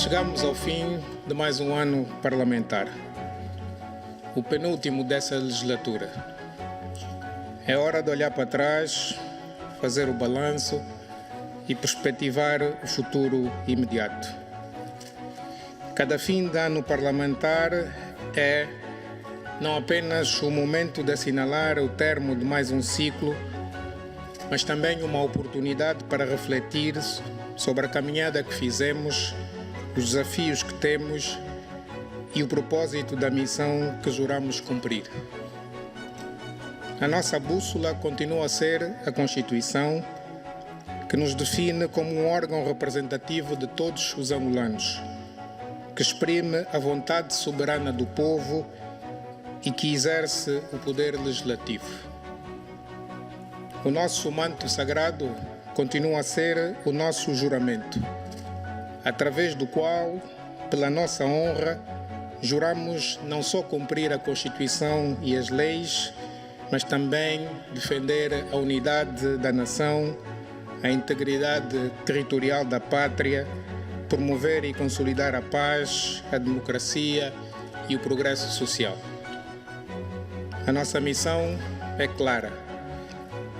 Chegamos ao fim de mais um ano parlamentar, o penúltimo dessa legislatura. É hora de olhar para trás, fazer o balanço e perspectivar o futuro imediato. Cada fim de ano parlamentar é não apenas o momento de assinalar o termo de mais um ciclo, mas também uma oportunidade para refletir sobre a caminhada que fizemos, os desafios que temos e o propósito da missão que juramos cumprir. A nossa bússola continua a ser a Constituição, que nos define como um órgão representativo de todos os angolanos, que exprime a vontade soberana do povo e que exerce o poder legislativo. O nosso manto sagrado continua a ser o nosso juramento, através do qual, pela nossa honra, juramos não só cumprir a Constituição e as leis, mas também defender a unidade da nação, a integridade territorial da pátria, promover e consolidar a paz, a democracia e o progresso social. A nossa missão é clara: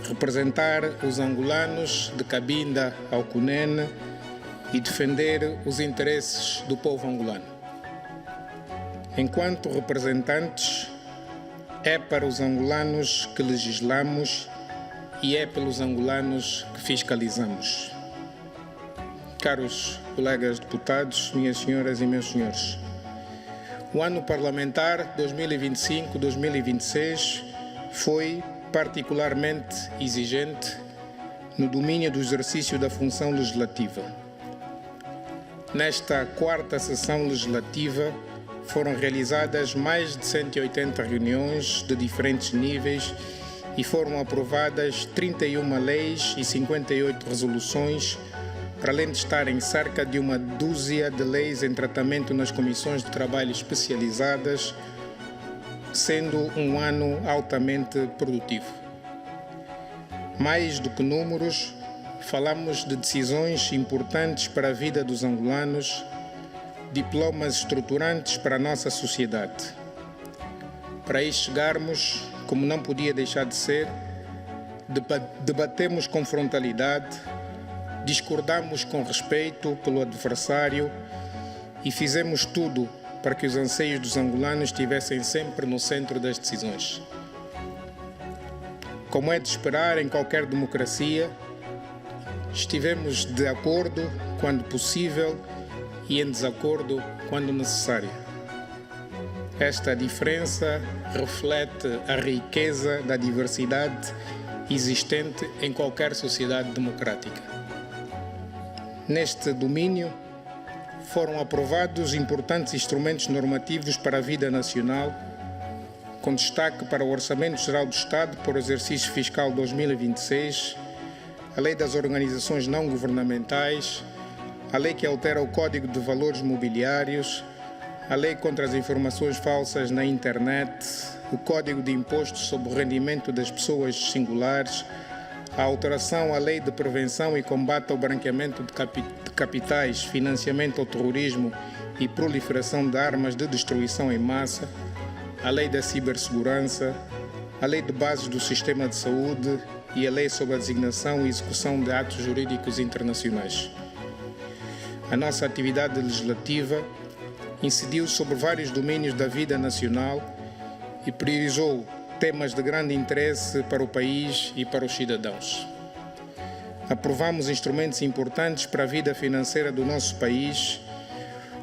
representar os angolanos de Cabinda ao Cunene e defender os interesses do povo angolano. Enquanto representantes, é para os angolanos que legislamos e é pelos angolanos que fiscalizamos. Caros colegas deputados, minhas senhoras e meus senhores, o ano parlamentar 2025-2026 foi particularmente exigente no domínio do exercício da função legislativa. Nesta quarta sessão legislativa foram realizadas mais de 180 reuniões de diferentes níveis e foram aprovadas 31 leis e 58 resoluções, para além de estarem cerca de uma dúzia de leis em tratamento nas comissões de trabalho especializadas, sendo um ano altamente produtivo. Mais do que números, falamos de decisões importantes para a vida dos angolanos, diplomas estruturantes para a nossa sociedade. Para aí chegarmos, como não podia deixar de ser, debatemos com frontalidade, discordamos com respeito pelo adversário e fizemos tudo para que os anseios dos angolanos estivessem sempre no centro das decisões. Como é de esperar em qualquer democracia, estivemos de acordo quando possível e em desacordo quando necessário. Esta diferença reflete a riqueza da diversidade existente em qualquer sociedade democrática. Neste domínio, foram aprovados importantes instrumentos normativos para a vida nacional, com destaque para o Orçamento Geral do Estado para o exercício fiscal 2026, a Lei das Organizações Não Governamentais, a Lei que altera o Código de Valores Mobiliários, a Lei contra as Informações Falsas na Internet, o Código de Imposto sobre o Rendimento das Pessoas Singulares, a alteração à Lei de Prevenção e Combate ao Branqueamento de Capitais, Financiamento ao Terrorismo e Proliferação de Armas de Destruição em Massa, a Lei da Cibersegurança, a Lei de Bases do Sistema de Saúde e a Lei sobre a Designação e Execução de Atos Jurídicos Internacionais. A nossa atividade legislativa incidiu sobre vários domínios da vida nacional e priorizou temas de grande interesse para o país e para os cidadãos. Aprovamos instrumentos importantes para a vida financeira do nosso país.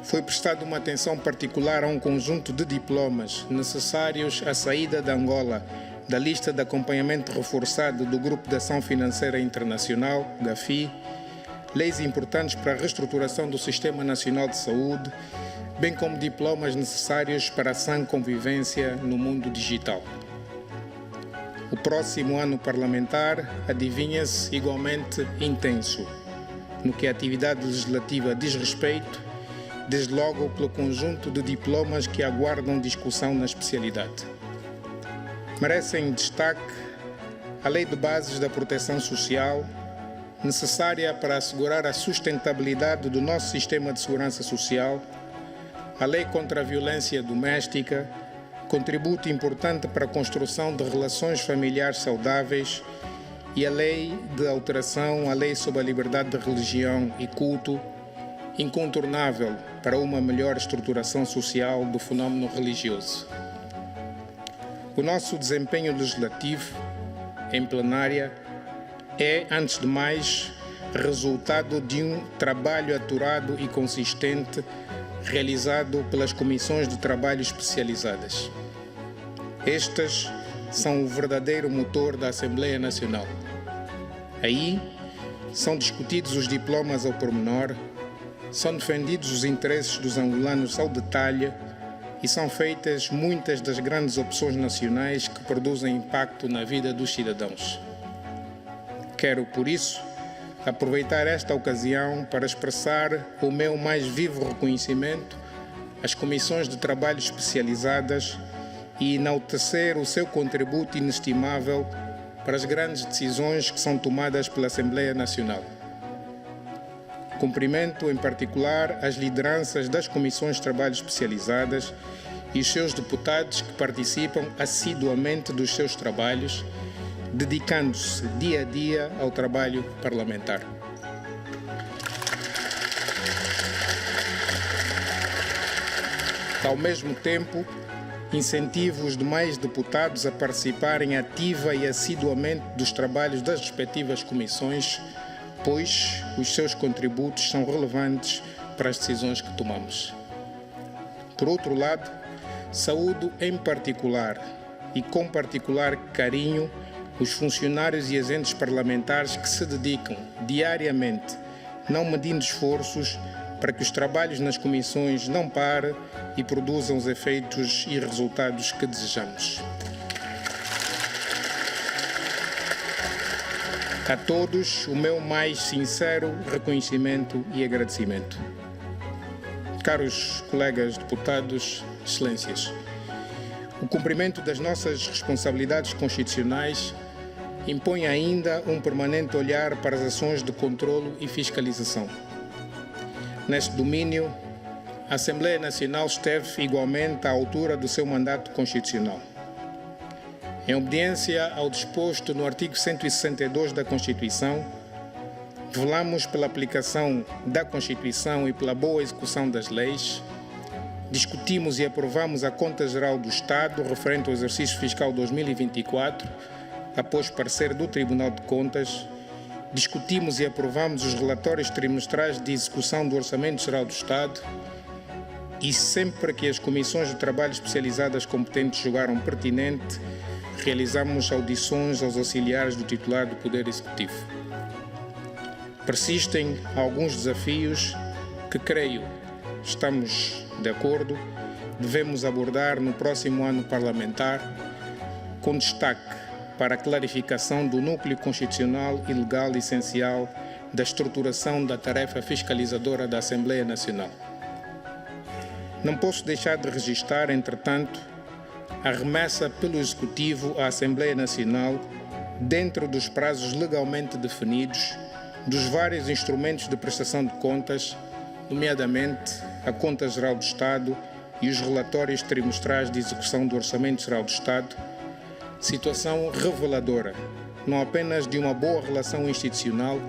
Foi prestada uma atenção particular a um conjunto de diplomas necessários à saída de Angola da lista de acompanhamento reforçado do Grupo de Ação Financeira Internacional, GAFI, leis importantes para a reestruturação do Sistema Nacional de Saúde, bem como diplomas necessários para a sã convivência no mundo digital. O próximo ano parlamentar adivinha-se igualmente intenso, no que a atividade legislativa diz respeito, desde logo pelo conjunto de diplomas que aguardam discussão na especialidade. Merecem destaque a Lei de Bases da Proteção Social, necessária para assegurar a sustentabilidade do nosso sistema de segurança social, a Lei contra a Violência Doméstica, contributo importante para a construção de relações familiares saudáveis, e a Lei de alteração à Lei sobre a Liberdade de Religião e Culto, incontornável para uma melhor estruturação social do fenómeno religioso. O nosso desempenho legislativo em plenária é, antes de mais, resultado de um trabalho aturado e consistente realizado pelas comissões de trabalho especializadas. Estas são o verdadeiro motor da Assembleia Nacional. Aí são discutidos os diplomas ao pormenor, são defendidos os interesses dos angolanos ao detalhe e são feitas muitas das grandes opções nacionais que produzem impacto na vida dos cidadãos. Quero, por isso, aproveitar esta ocasião para expressar o meu mais vivo reconhecimento às comissões de trabalho especializadas e enaltecer o seu contributo inestimável para as grandes decisões que são tomadas pela Assembleia Nacional. Cumprimento, em particular, as lideranças das comissões de trabalho especializadas e os seus deputados que participam assiduamente dos seus trabalhos, dedicando-se dia a dia ao trabalho parlamentar. Ao mesmo tempo, incentivo os demais deputados a participarem ativa e assiduamente dos trabalhos das respectivas comissões, pois os seus contributos são relevantes para as decisões que tomamos. Por outro lado, saúdo em particular e com particular carinho os funcionários e agentes parlamentares que se dedicam diariamente, não medindo esforços, para que os trabalhos nas comissões não parem e produzam os efeitos e resultados que desejamos. A todos, o meu mais sincero reconhecimento e agradecimento. Caros colegas deputados, excelências, o cumprimento das nossas responsabilidades constitucionais impõe ainda um permanente olhar para as ações de controlo e fiscalização. Neste domínio, a Assembleia Nacional esteve igualmente à altura do seu mandato constitucional. Em obediência ao disposto no artigo 162 da Constituição, velamos pela aplicação da Constituição e pela boa execução das leis, discutimos e aprovamos a Conta Geral do Estado referente ao exercício fiscal 2024, após parecer do Tribunal de Contas, discutimos e aprovamos os relatórios trimestrais de execução do Orçamento Geral do Estado e, sempre que as comissões de trabalho especializadas competentes julgaram pertinente, realizamos audições aos auxiliares do titular do Poder Executivo. Persistem alguns desafios que, creio, estamos de acordo, devemos abordar no próximo ano parlamentar, com destaque para a clarificação do núcleo constitucional e legal essencial da estruturação da tarefa fiscalizadora da Assembleia Nacional. Não posso deixar de registrar, entretanto, a remessa pelo Executivo à Assembleia Nacional, dentro dos prazos legalmente definidos, dos vários instrumentos de prestação de contas, nomeadamente a Conta Geral do Estado e os relatórios trimestrais de execução do Orçamento Geral do Estado, situação reveladora, não apenas de uma boa relação institucional,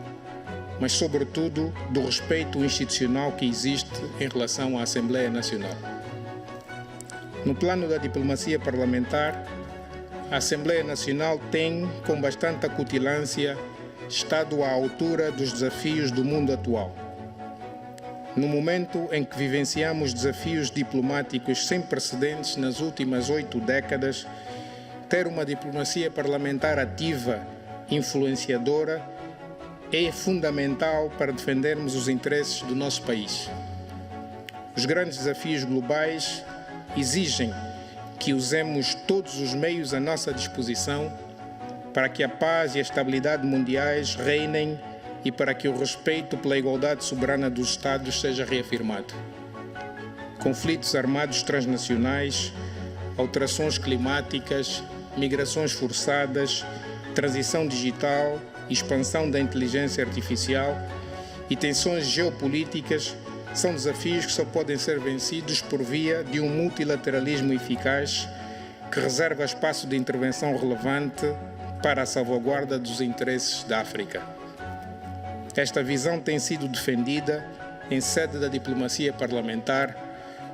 mas sobretudo do respeito institucional que existe em relação à Assembleia Nacional. No plano da diplomacia parlamentar, a Assembleia Nacional tem, com bastante acutilância, estado à altura dos desafios do mundo atual. No momento em que vivenciamos desafios diplomáticos sem precedentes nas últimas 8 décadas, ter uma diplomacia parlamentar ativa, influenciadora, é fundamental para defendermos os interesses do nosso país. Os grandes desafios globais exigem que usemos todos os meios à nossa disposição para que a paz e a estabilidade mundiais reinem e para que o respeito pela igualdade soberana dos Estados seja reafirmado. Conflitos armados transnacionais, alterações climáticas, migrações forçadas, transição digital, expansão da inteligência artificial e tensões geopolíticas são desafios que só podem ser vencidos por via de um multilateralismo eficaz que reserva espaço de intervenção relevante para a salvaguarda dos interesses da África. Esta visão tem sido defendida em sede da diplomacia parlamentar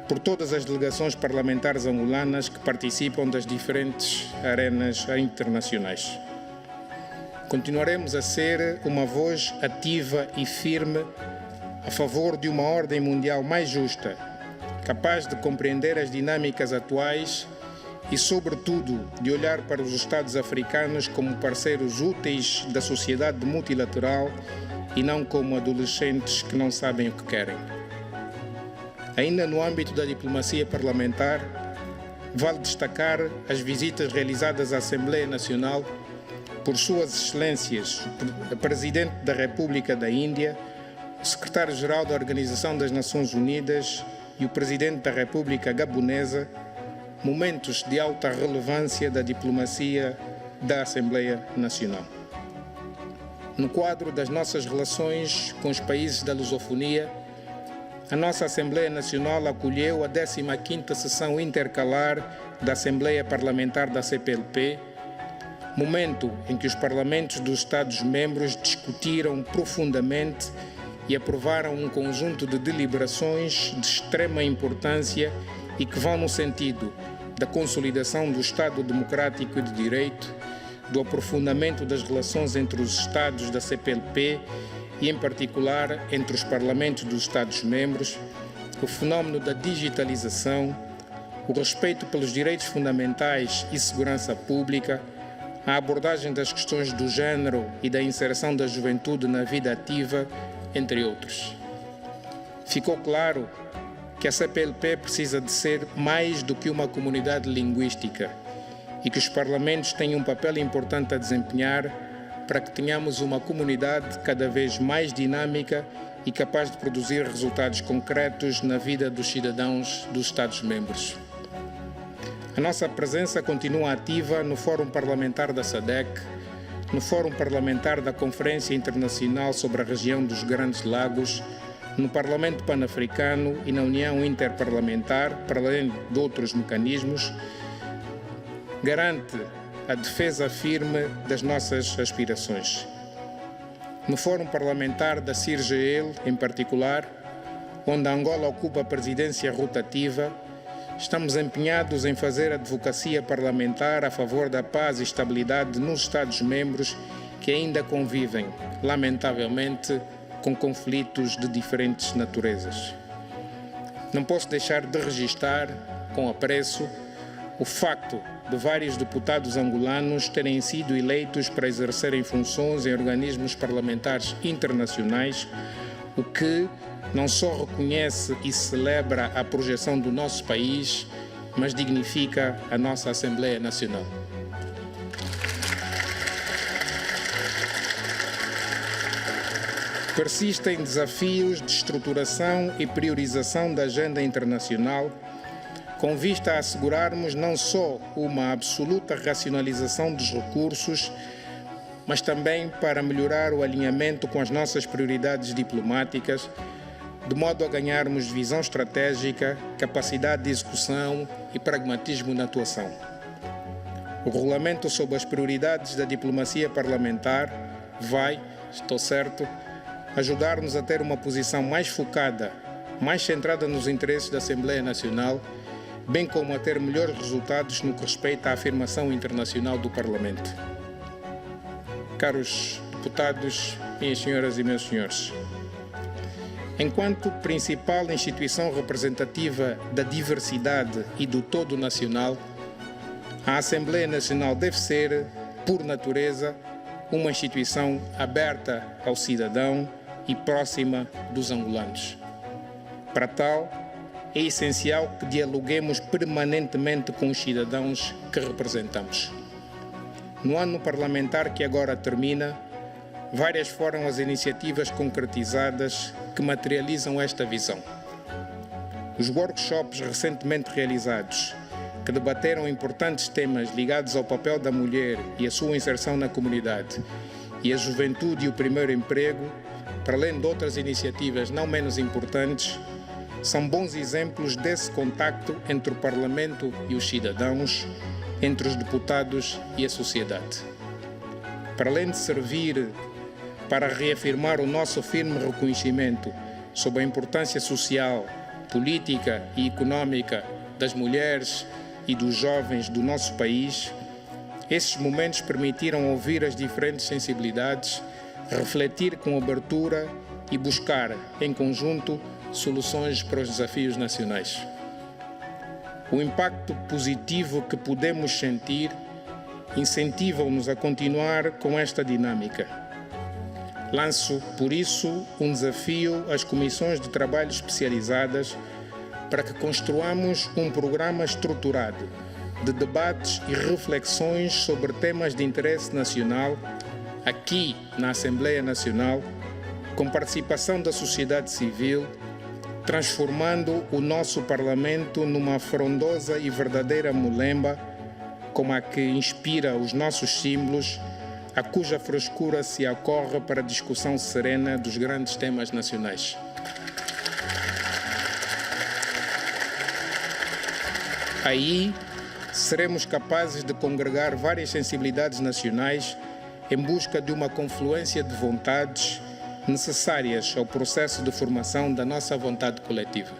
por todas as delegações parlamentares angolanas que participam das diferentes arenas internacionais. Continuaremos a ser uma voz ativa e firme a favor de uma ordem mundial mais justa, capaz de compreender as dinâmicas atuais e, sobretudo, de olhar para os Estados africanos como parceiros úteis da sociedade multilateral e não como adolescentes que não sabem o que querem. Ainda no âmbito da diplomacia parlamentar, vale destacar as visitas realizadas à Assembleia Nacional por Suas Excelências, o Presidente da República da Índia, o Secretário-Geral da Organização das Nações Unidas e o Presidente da República Gabonesa, momentos de alta relevância da diplomacia da Assembleia Nacional. No quadro das nossas relações com os países da lusofonia, a nossa Assembleia Nacional acolheu a 15ª Sessão Intercalar da Assembleia Parlamentar da CPLP, momento em que os parlamentos dos Estados-membros discutiram profundamente e aprovaram um conjunto de deliberações de extrema importância e que vão no sentido da consolidação do Estado democrático e de direito, do aprofundamento das relações entre os Estados da CPLP e, em particular, entre os parlamentos dos Estados-membros, o fenómeno da digitalização, o respeito pelos direitos fundamentais e segurança pública, a abordagem das questões do género e da inserção da juventude na vida ativa, entre outros. Ficou claro que a CPLP precisa de ser mais do que uma comunidade linguística e que os parlamentos têm um papel importante a desempenhar para que tenhamos uma comunidade cada vez mais dinâmica e capaz de produzir resultados concretos na vida dos cidadãos dos Estados-membros. A nossa presença continua ativa no Fórum Parlamentar da SADC, no Fórum Parlamentar da Conferência Internacional sobre a Região dos Grandes Lagos, no Parlamento Pan-Africano e na União Interparlamentar, para além de outros mecanismos, garante a defesa firme das nossas aspirações. No Fórum Parlamentar da CIRGL, em particular, onde Angola ocupa a presidência rotativa, estamos empenhados em fazer advocacia parlamentar a favor da paz e estabilidade nos Estados-membros que ainda convivem, lamentavelmente, com conflitos de diferentes naturezas. Não posso deixar de registar, com apreço, o facto de vários deputados angolanos terem sido eleitos para exercerem funções em organismos parlamentares internacionais, o que não só reconhece e celebra a projeção do nosso país, mas dignifica a nossa Assembleia Nacional. Persistem desafios de estruturação e priorização da agenda internacional, com vista a assegurarmos não só uma absoluta racionalização dos recursos, mas também para melhorar o alinhamento com as nossas prioridades diplomáticas, de modo a ganharmos visão estratégica, capacidade de execução e pragmatismo na atuação. O regulamento sobre as prioridades da diplomacia parlamentar vai, estou certo, ajudar-nos a ter uma posição mais focada, mais centrada nos interesses da Assembleia Nacional, bem como a ter melhores resultados no que respeita à afirmação internacional do Parlamento. Caros deputados, minhas senhoras e meus senhores, enquanto principal instituição representativa da diversidade e do todo nacional, a Assembleia Nacional deve ser, por natureza, uma instituição aberta ao cidadão e próxima dos angolanos. Para tal, é essencial que dialoguemos permanentemente com os cidadãos que representamos. No ano parlamentar que agora termina, várias foram as iniciativas concretizadas que materializam esta visão. Os workshops recentemente realizados, que debateram importantes temas ligados ao papel da mulher e a sua inserção na comunidade, e a juventude e o primeiro emprego, para além de outras iniciativas não menos importantes, são bons exemplos desse contacto entre o Parlamento e os cidadãos, entre os deputados e a sociedade. Para além de servir para reafirmar o nosso firme reconhecimento sobre a importância social, política e econômica das mulheres e dos jovens do nosso país, esses momentos permitiram ouvir as diferentes sensibilidades, refletir com abertura e buscar, em conjunto, soluções para os desafios nacionais. O impacto positivo que podemos sentir incentiva-nos a continuar com esta dinâmica. Lanço, por isso, um desafio às comissões de trabalho especializadas para que construamos um programa estruturado de debates e reflexões sobre temas de interesse nacional aqui na Assembleia Nacional, com participação da sociedade civil, transformando o nosso Parlamento numa frondosa e verdadeira molemba, como a que inspira os nossos símbolos, a cuja frescura se acorre para a discussão serena dos grandes temas nacionais. Aí, seremos capazes de congregar várias sensibilidades nacionais em busca de uma confluência de vontades necessárias ao processo de formação da nossa vontade coletiva.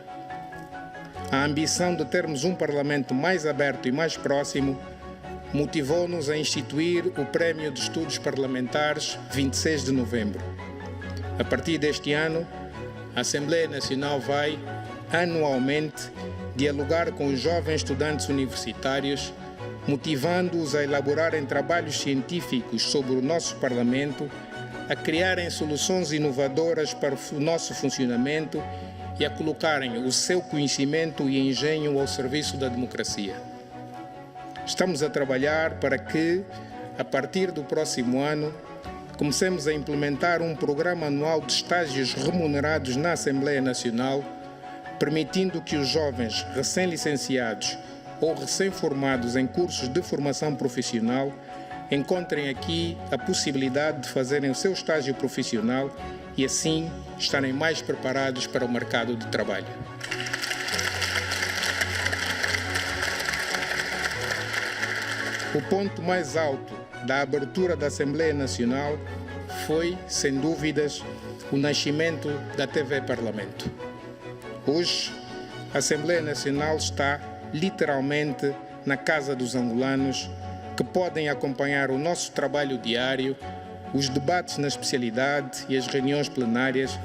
A ambição de termos um Parlamento mais aberto e mais próximo motivou-nos a instituir o Prémio de Estudos Parlamentares 26 de novembro. A partir deste ano, a Assembleia Nacional vai, anualmente, dialogar com os jovens estudantes universitários, motivando-os a elaborarem trabalhos científicos sobre o nosso Parlamento, a criarem soluções inovadoras para o nosso funcionamento e a colocarem o seu conhecimento e engenho ao serviço da democracia. Estamos a trabalhar para que, a partir do próximo ano, comecemos a implementar um programa anual de estágios remunerados na Assembleia Nacional, permitindo que os jovens recém-licenciados ou recém-formados em cursos de formação profissional encontrem aqui a possibilidade de fazerem o seu estágio profissional e, assim, estarem mais preparados para o mercado de trabalho. O ponto mais alto da abertura da Assembleia Nacional foi, sem dúvidas, o nascimento da TV Parlamento. Hoje, a Assembleia Nacional está literalmente na casa dos angolanos, que podem acompanhar o nosso trabalho diário, os debates na especialidade e as reuniões plenárias,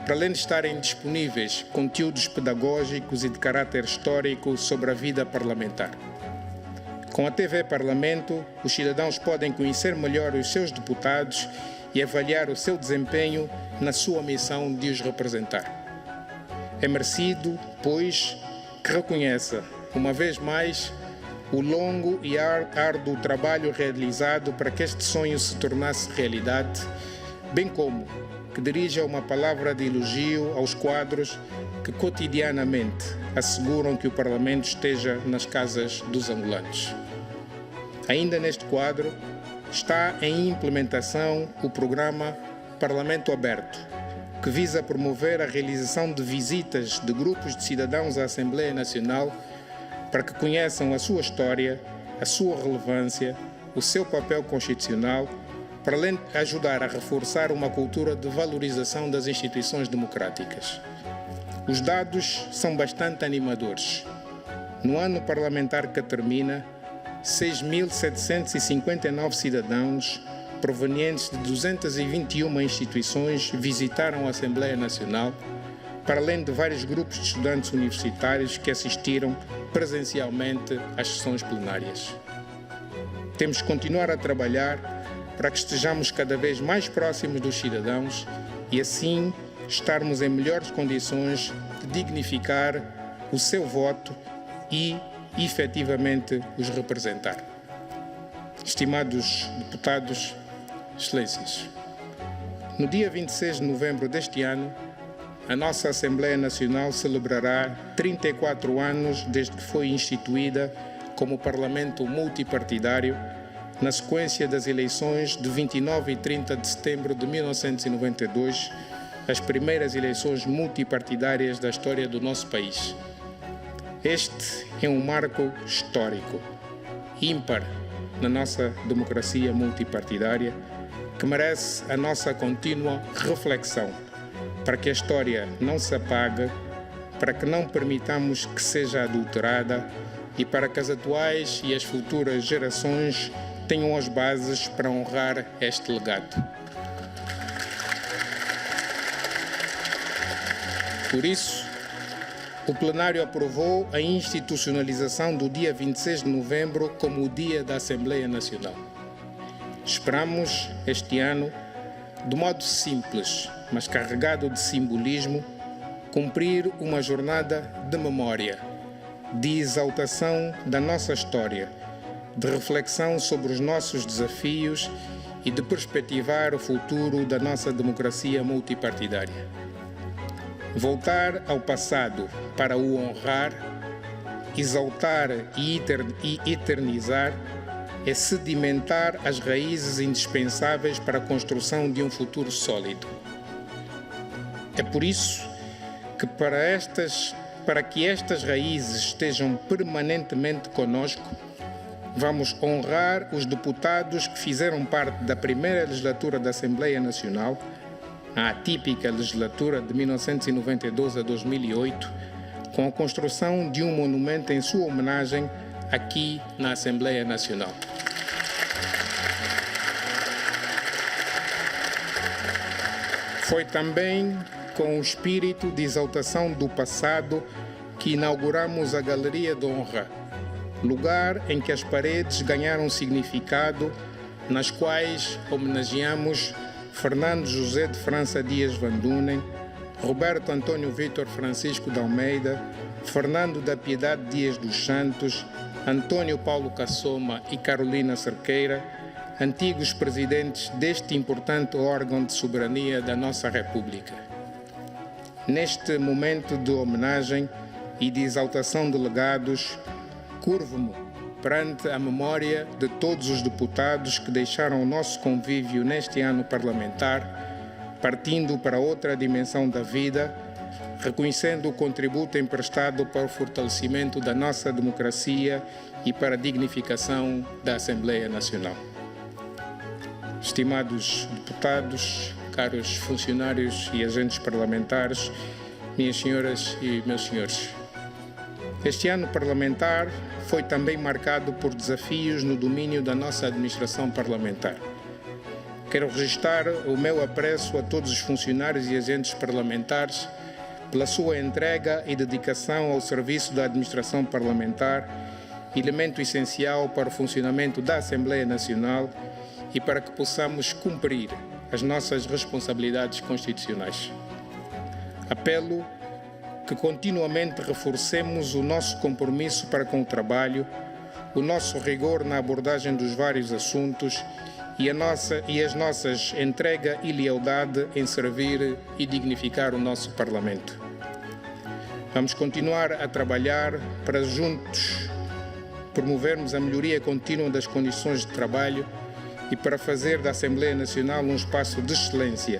para além de estarem disponíveis conteúdos pedagógicos e de caráter histórico sobre a vida parlamentar. Com a TV Parlamento, os cidadãos podem conhecer melhor os seus deputados e avaliar o seu desempenho na sua missão de os representar. É merecido, pois, que reconheça, uma vez mais, o longo e árduo trabalho realizado para que este sonho se tornasse realidade, bem como que dirija uma palavra de elogio aos quadros que cotidianamente asseguram que o Parlamento esteja nas casas dos angolanos. Ainda neste quadro, está em implementação o programa Parlamento Aberto, que visa promover a realização de visitas de grupos de cidadãos à Assembleia Nacional para que conheçam a sua história, a sua relevância, o seu papel constitucional, para além de ajudar a reforçar uma cultura de valorização das instituições democráticas. Os dados são bastante animadores. No ano parlamentar que termina, 6.759 cidadãos provenientes de 221 instituições visitaram a Assembleia Nacional, para além de vários grupos de estudantes universitários que assistiram presencialmente às sessões plenárias. Temos que continuar a trabalhar para que estejamos cada vez mais próximos dos cidadãos e, assim, estarmos em melhores condições de dignificar o seu voto e, efetivamente, os representar. Estimados deputados, Excelências, no dia 26 de novembro deste ano, a nossa Assembleia Nacional celebrará 34 anos desde que foi instituída como Parlamento multipartidário na sequência das eleições de 29 e 30 de setembro de 1992, as primeiras eleições multipartidárias da história do nosso país. Este é um marco histórico, ímpar na nossa democracia multipartidária, que merece a nossa contínua reflexão, para que a história não se apague, para que não permitamos que seja adulterada e para que as atuais e as futuras gerações tenham as bases para honrar este legado. Por isso, o plenário aprovou a institucionalização do dia 26 de novembro como o Dia da Assembleia Nacional. Esperamos, este ano, de modo simples, mas carregado de simbolismo, cumprir uma jornada de memória, de exaltação da nossa história, de reflexão sobre os nossos desafios e de perspectivar o futuro da nossa democracia multipartidária. Voltar ao passado para o honrar, exaltar e eternizar é sedimentar as raízes indispensáveis para a construção de um futuro sólido. É por isso que para que estas raízes estejam permanentemente conosco, vamos honrar os deputados que fizeram parte da primeira legislatura da Assembleia Nacional, a atípica legislatura de 1992 a 2008, com a construção de um monumento em sua homenagem aqui na Assembleia Nacional. Foi também com o espírito de exaltação do passado que inauguramos a Galeria de Honra, lugar em que as paredes ganharam significado, nas quais homenageamos Fernando José de França Dias Van Dunen, Roberto Antônio Vítor Francisco de Almeida, Fernando da Piedade Dias dos Santos, Antônio Paulo Cassoma e Carolina Cerqueira, antigos presidentes deste importante órgão de soberania da nossa República. Neste momento de homenagem e de exaltação de legados, curvo-me perante a memória de todos os deputados que deixaram o nosso convívio neste ano parlamentar, partindo para outra dimensão da vida, reconhecendo o contributo emprestado para o fortalecimento da nossa democracia e para a dignificação da Assembleia Nacional. Estimados deputados, caros funcionários e agentes parlamentares, minhas senhoras e meus senhores, este ano parlamentar foi também marcado por desafios no domínio da nossa administração parlamentar. Quero registrar o meu apreço a todos os funcionários e agentes parlamentares pela sua entrega e dedicação ao serviço da administração parlamentar, elemento essencial para o funcionamento da Assembleia Nacional e para que possamos cumprir as nossas responsabilidades constitucionais. Apelo que continuamente reforcemos o nosso compromisso para com o trabalho, o nosso rigor na abordagem dos vários assuntos e as nossas entrega e lealdade em servir e dignificar o nosso Parlamento. Vamos continuar a trabalhar para juntos promovermos a melhoria contínua das condições de trabalho e para fazer da Assembleia Nacional um espaço de excelência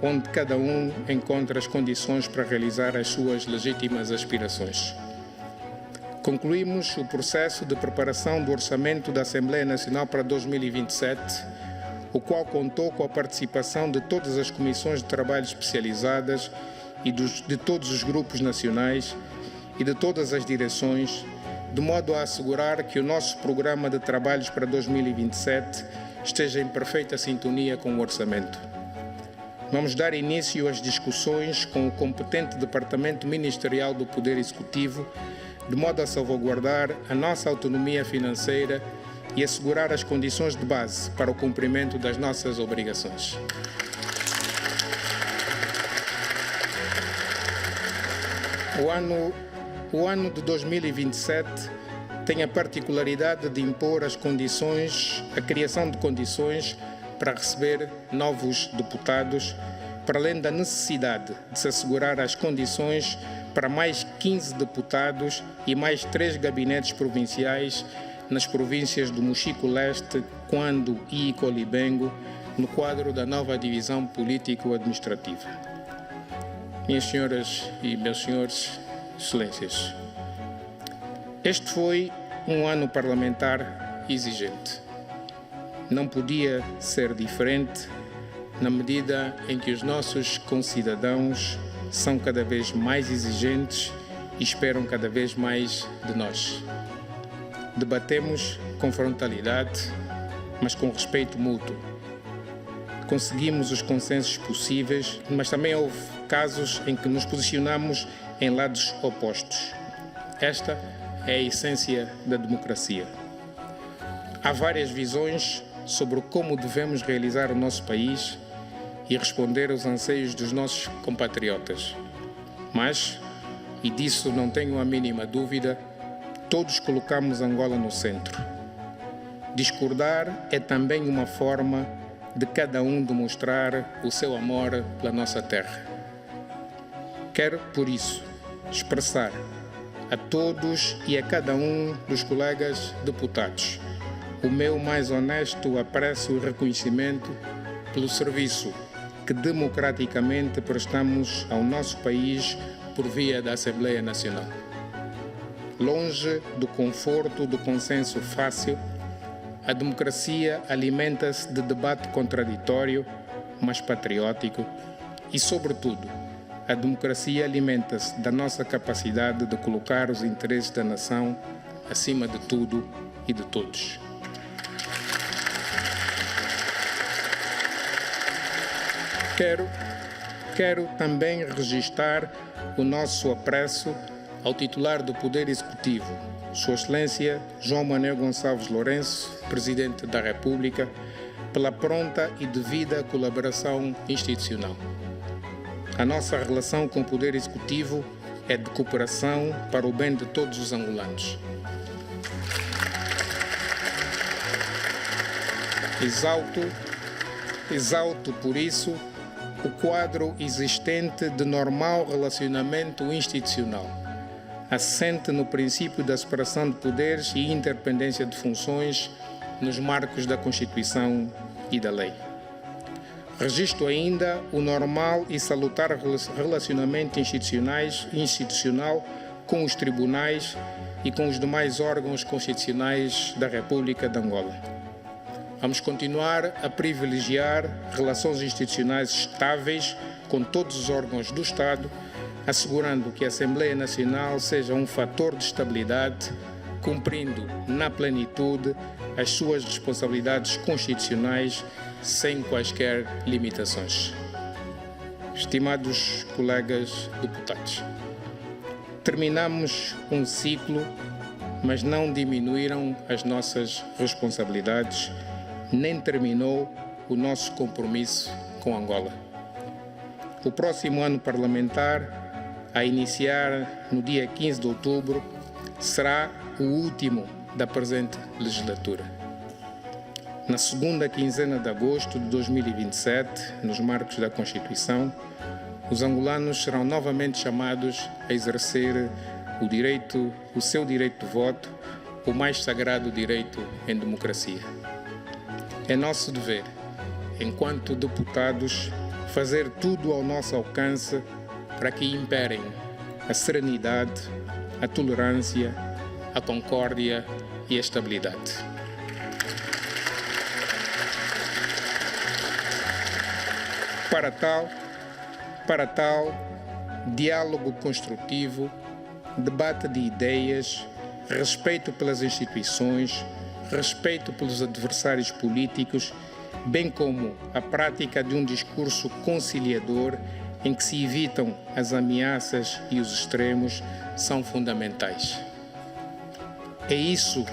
onde cada um encontra as condições para realizar as suas legítimas aspirações. Concluímos o processo de preparação do Orçamento da Assembleia Nacional para 2027, o qual contou com a participação de todas as comissões de trabalho especializadas e de todos os grupos nacionais e de todas as direções, de modo a assegurar que o nosso programa de trabalhos para 2027 esteja em perfeita sintonia com o orçamento. Vamos dar início às discussões com o competente Departamento Ministerial do Poder Executivo, de modo a salvaguardar a nossa autonomia financeira e assegurar as condições de base para o cumprimento das nossas obrigações. O ano de 2027 tem a particularidade de impor a criação de condições para receber novos deputados, para além da necessidade de se assegurar as condições para mais 15 deputados e mais 3 gabinetes provinciais nas províncias do Mochico-Leste, Quando e Icolibengo, no quadro da nova divisão político-administrativa. Minhas senhoras e meus senhores, excelências, este foi um ano parlamentar exigente. Não podia ser diferente na medida em que os nossos concidadãos são cada vez mais exigentes e esperam cada vez mais de nós. Debatemos com frontalidade, mas com respeito mútuo. Conseguimos os consensos possíveis, mas também houve casos em que nos posicionamos em lados opostos. Esta é a essência da democracia. Há várias visões sobre como devemos realizar o nosso país e responder aos anseios dos nossos compatriotas. Mas, e disso não tenho a mínima dúvida, todos colocamos Angola no centro. Discordar é também uma forma de cada um demonstrar o seu amor pela nossa terra. Quero, por isso, expressar a todos e a cada um dos colegas deputados o meu mais honesto apreço e reconhecimento pelo serviço que democraticamente prestamos ao nosso país por via da Assembleia Nacional. Longe do conforto do consenso fácil, a democracia alimenta-se de debate contraditório, mas patriótico, e, sobretudo, a democracia alimenta-se da nossa capacidade de colocar os interesses da nação acima de tudo e de todos. Quero também registar o nosso apreço ao titular do Poder Executivo, Sua Excelência João Manuel Gonçalves Lourenço, Presidente da República, pela pronta e devida colaboração institucional. A nossa relação com o Poder Executivo é de cooperação para o bem de todos os angolanos. Exalto por isso o quadro existente de normal relacionamento institucional, assente no princípio da separação de poderes e independência de funções nos marcos da Constituição e da lei. Registro ainda o normal e salutar relacionamento institucional com os tribunais e com os demais órgãos constitucionais da República de Angola. Vamos continuar a privilegiar relações institucionais estáveis com todos os órgãos do Estado, assegurando que a Assembleia Nacional seja um fator de estabilidade, cumprindo na plenitude as suas responsabilidades constitucionais sem quaisquer limitações. Estimados colegas deputados, terminamos um ciclo, mas não diminuíram as nossas responsabilidades, nem terminou o nosso compromisso com Angola. O próximo ano parlamentar, a iniciar no dia 15 de outubro, será o último da presente legislatura. Na segunda quinzena de agosto de 2027, nos marcos da Constituição, os angolanos serão novamente chamados a exercer o seu direito de voto, o mais sagrado direito em democracia. É nosso dever, enquanto deputados, fazer tudo ao nosso alcance para que imperem a serenidade, a tolerância, a concórdia e a estabilidade. Para tal, diálogo construtivo, debate de ideias, respeito pelas instituições, respeito pelos adversários políticos, bem como a prática de um discurso conciliador em que se evitam as ameaças e os extremos, são fundamentais. É isso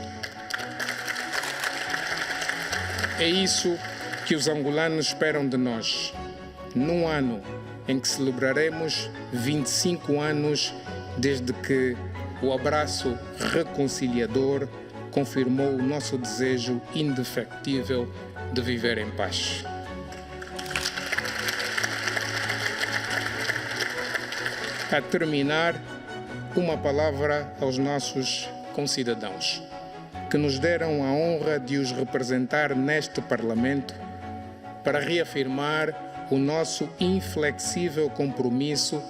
que os angolanos esperam de nós, num ano em que celebraremos 25 anos desde que o abraço reconciliador confirmou o nosso desejo indefectível de viver em paz. A terminar, uma palavra aos nossos concidadãos que nos deram a honra de os representar neste Parlamento para reafirmar o nosso inflexível compromisso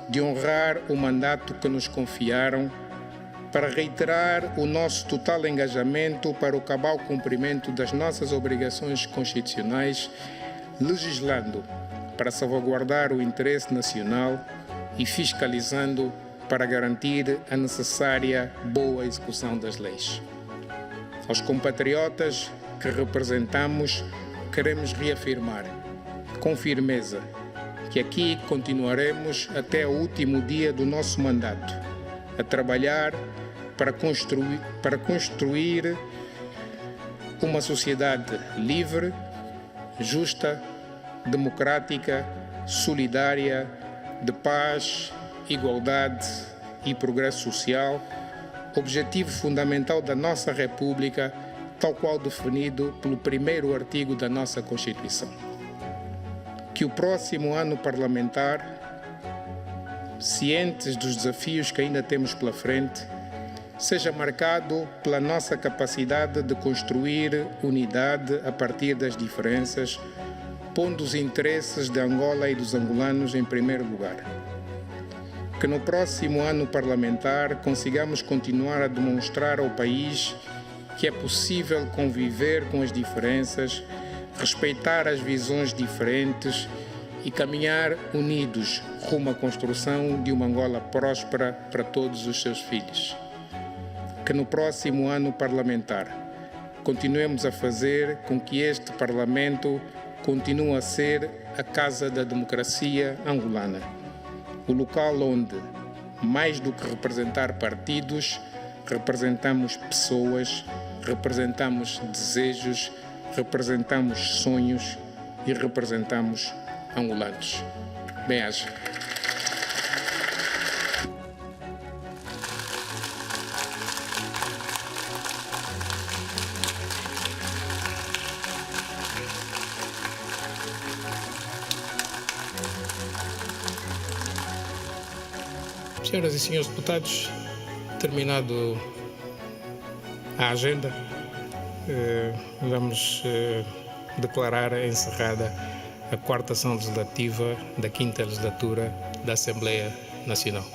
de honrar o mandato que nos confiaram, para reiterar o nosso total engajamento para o cabal cumprimento das nossas obrigações constitucionais, legislando para salvaguardar o interesse nacional e fiscalizando para garantir a necessária boa execução das leis. Aos compatriotas que representamos, queremos reafirmar, com firmeza, que aqui continuaremos até o último dia do nosso mandato, a trabalhar para construir uma sociedade livre, justa, democrática, solidária, de paz, igualdade e progresso social, objetivo fundamental da nossa República, tal qual definido pelo primeiro artigo da nossa Constituição. Que o próximo ano parlamentar, cientes dos desafios que ainda temos pela frente, seja marcado pela nossa capacidade de construir unidade a partir das diferenças, pondo os interesses de Angola e dos angolanos em primeiro lugar. Que no próximo ano parlamentar consigamos continuar a demonstrar ao país que é possível conviver com as diferenças, respeitar as visões diferentes e caminhar unidos rumo à construção de uma Angola próspera para todos os seus filhos. Que no próximo ano parlamentar continuemos a fazer com que este Parlamento continue a ser a casa da democracia angolana, o local onde, mais do que representar partidos, representamos pessoas, representamos desejos, representamos sonhos e representamos angolanos. Bem-aja. Senhoras e senhores deputados, terminado a agenda, vamos declarar encerrada a quarta sessão legislativa da 5ª legislatura da Assembleia Nacional.